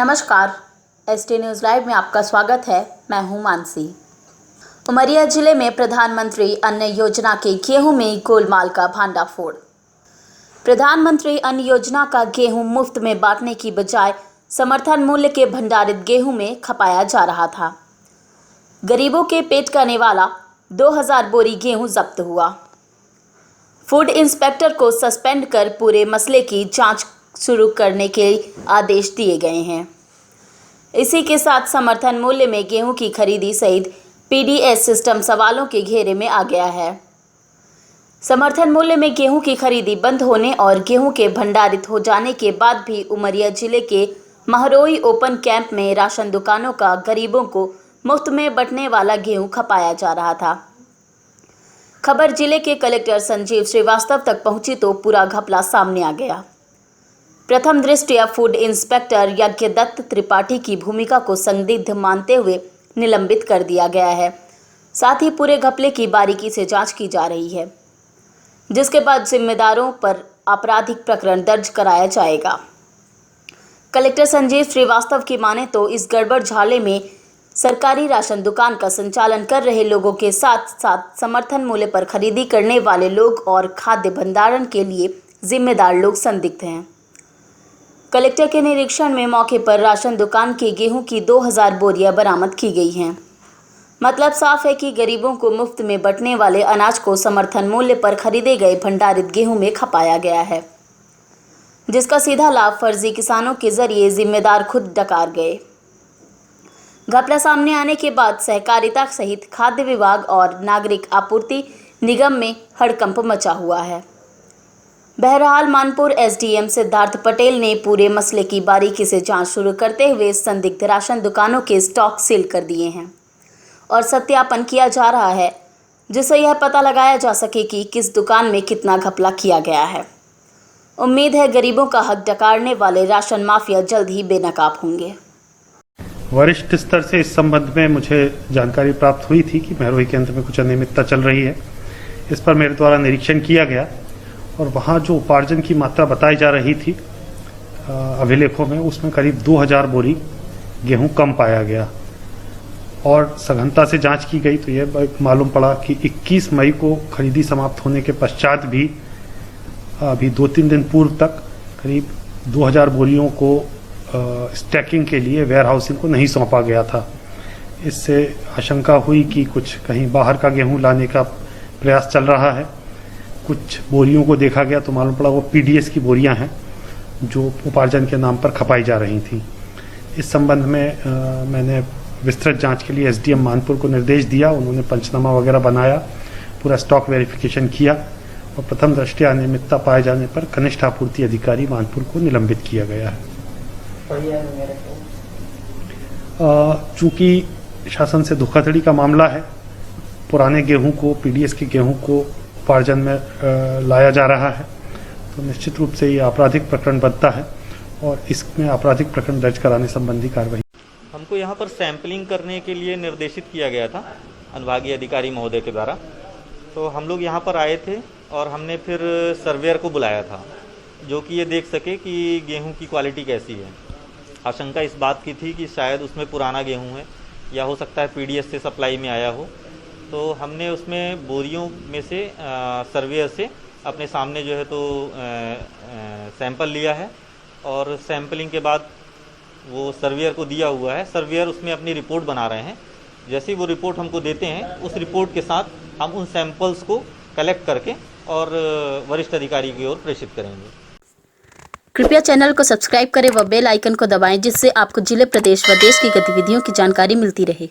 नमस्कार, ST news live में आपका स्वागत है। मैं हूं मानसी। उमरिया जिले में प्रधानमंत्री अन्न योजना के गेहूं में गोलमाल का भांडाफोड़। प्रधानमंत्री अन्न योजना का गेहूं मुफ्त में बांटने की बजाय समर्थन मूल्य के भंडारित गेहूं में खपाया जा रहा था। गरीबों के पेट का निवाला 2000 बोरी गेहूं जब्त हुआ। फूड इंस्पेक्टर को सस्पेंड कर पूरे मसले की जांच शुरू करने के आदेश दिए गए हैं। इसी के साथ समर्थन मूल्य में गेहूं की खरीदी सहित पीडीएस सिस्टम सवालों के घेरे में आ गया है। समर्थन मूल्य में गेहूं की खरीदी बंद होने और गेहूं के भंडारित हो जाने के बाद भी उमरिया जिले के महरोई ओपन कैंप में राशन दुकानों का गरीबों को मुफ्त में बंटने वाला गेहूं खपाया जा रहा था। खबर जिले के कलेक्टर संजीव श्रीवास्तव तक पहुंची तो पूरा घपला सामने आ गया। प्रथम दृष्टया फूड इंस्पेक्टर यज्ञदत्त त्रिपाठी की भूमिका को संदिग्ध मानते हुए निलंबित कर दिया गया है। साथ ही पूरे घपले की बारीकी से जांच की जा रही है, जिसके बाद जिम्मेदारों पर आपराधिक प्रकरण दर्ज कराया जाएगा। कलेक्टर संजीव श्रीवास्तव की माने तो इस गड़बड़ झाले में सरकारी राशन दुकान का संचालन कर रहे लोगों के साथ साथ समर्थन मूल्य पर खरीदी करने वाले लोग और खाद्य भंडारण के लिए जिम्मेदार लोग संदिग्ध हैं। कलेक्टर के निरीक्षण में मौके पर राशन दुकान के गेहूं की 2000 बोरियां बरामद की गई हैं। मतलब साफ है कि गरीबों को मुफ्त में बंटने वाले अनाज को समर्थन मूल्य पर खरीदे गए भंडारित गेहूं में खपाया गया है, जिसका सीधा लाभ फर्जी किसानों के जरिए जिम्मेदार खुद डकार गए। घपला सामने आने के बाद सहकारिता सहित खाद्य विभाग और नागरिक आपूर्ति निगम में हड़कंप मचा हुआ है। बहरहाल मानपुर एसडीएम सिद्धार्थ पटेल ने पूरे मसले की बारीकी से जांच शुरू करते हुए संदिग्ध राशन दुकानों के स्टॉक सील कर दिए हैं और सत्यापन किया जा रहा है, जिससे यह पता लगाया जा सके कि किस दुकान में कितना घपला किया गया है। उम्मीद है गरीबों का हक डकारने वाले राशन माफिया जल्द ही बेनकाब होंगे। वरिष्ठ स्तर से इस संबंध में मुझे जानकारी प्राप्त हुई थी कि महरोई केंद्र में कुछ अनियमितता चल रही है। इस पर मेरे द्वारा निरीक्षण किया गया और वहाँ जो उपार्जन की मात्रा बताई जा रही थी अभिलेखों में, उसमें करीब 2000 बोरी गेहूं कम पाया गया और सघनता से जांच की गई तो यह मालूम पड़ा कि 21 मई को खरीदी समाप्त होने के पश्चात भी अभी 2-3 दिन पूर्व तक करीब 2000 बोरियों को स्टैकिंग के लिए वेयर हाउसिंग को नहीं सौंपा गया था। इससे आशंका हुई कि कुछ कहीं बाहर का गेहूं लाने का प्रयास चल रहा है। कुछ बोरियों को देखा गया तो मालूम पड़ा वो पीडीएस की बोरियां हैं जो उपार्जन के नाम पर खपाई जा रही थी। इस संबंध में मैंने विस्तृत जांच के लिए एसडीएम मानपुर को निर्देश दिया। उन्होंने पंचनामा वगैरह बनाया, पूरा स्टॉक वेरिफिकेशन किया और प्रथम दृष्टया अनियमितता पाए जाने पर कनिष्ठ आपूर्ति अधिकारी मानपुर को निलंबित किया गया है। चूंकि शासन से धोखाधड़ी का मामला है, पुराने गेहूं को, पीडीएस के गेहूं को उपार्जन में लाया जा रहा है, तो निश्चित रूप से ये आपराधिक प्रकरण बनता है और इसमें आपराधिक प्रकरण दर्ज कराने संबंधी कार्रवाई। हमको यहाँ पर सैंपलिंग करने के लिए निर्देशित किया गया था अनुभागीय अधिकारी महोदय के द्वारा। तो हम लोग यहाँ पर आए थे और हमने फिर सर्वेयर को बुलाया था जो कि ये देख सके कि गेहूँ की क्वालिटी कैसी है। आशंका इस बात की थी कि शायद उसमें पुराना गेहूँ है या हो सकता है पीडीएस से सप्लाई में आया हो। तो हमने उसमें बोरियों में से सर्वेयर से अपने सामने जो है तो सैंपल लिया है और सैंपलिंग के बाद वो सर्वेयर को दिया हुआ है। सर्वेयर उसमें अपनी रिपोर्ट बना रहे हैं। जैसे ही वो रिपोर्ट हमको देते हैं, उस रिपोर्ट के साथ हम उन सैंपल्स को कलेक्ट करके और वरिष्ठ अधिकारी की ओर प्रेषित करेंगे। कृपया चैनल को सब्सक्राइब करें व बेल आइकन को दबाएं, जिससे आपको जिले, प्रदेश व देश की गतिविधियों की जानकारी मिलती रहे।